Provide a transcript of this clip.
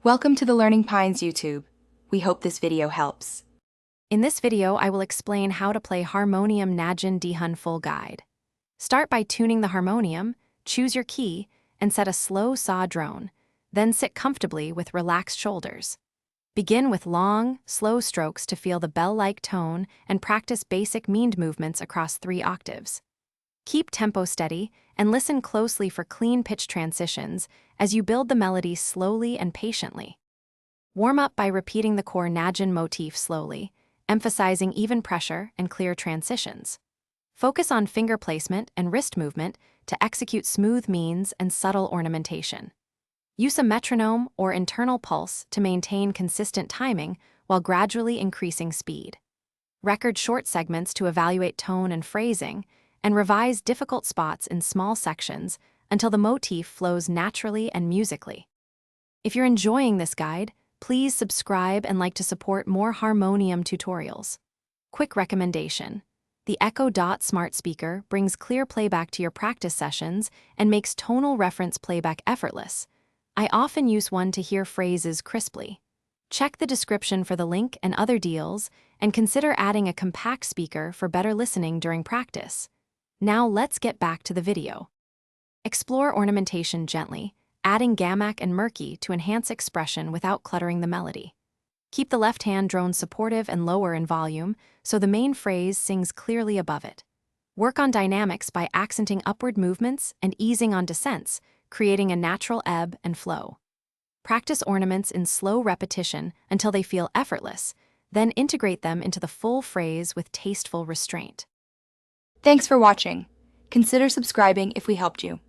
Welcome to the Learning Pines YouTube. We hope this video helps. In this video, I will explain how to play Harmonium Nagin Dhun full guide. Start by tuning the harmonium, choose your key, and set a slow saw drone. Then sit comfortably with relaxed shoulders. Begin with long, slow strokes to feel the bell-like tone and practice basic meaned movements across 3 octaves. Keep tempo steady and listen closely for clean pitch transitions as you build the melody slowly and patiently. Warm up by repeating the core Nagin motif slowly, emphasizing even pressure and clear transitions. Focus on finger placement and wrist movement to execute smooth means and subtle ornamentation. Use a metronome or internal pulse to maintain consistent timing while gradually increasing speed. Record short segments to evaluate tone and phrasing, and revise difficult spots in small sections until the motif flows naturally and musically. If you're enjoying this guide, please subscribe and like to support more harmonium tutorials. Quick recommendation: the Echo Dot smart speaker brings clear playback to your practice sessions and makes tonal reference playback effortless. I often use one to hear phrases crisply. Check the description for the link and other deals, and consider adding a compact speaker for better listening during practice. Now let's get back to the video. Explore ornamentation gently, adding gammak and murky to enhance expression without cluttering the melody. Keep the left hand drone supportive and lower in volume so the main phrase sings clearly above it. Work on dynamics by accenting upward movements and easing on descents, creating a natural ebb and flow. Practice ornaments in slow repetition until they feel effortless, then integrate them into the full phrase with tasteful restraint. Thanks for watching. Consider subscribing if we helped you.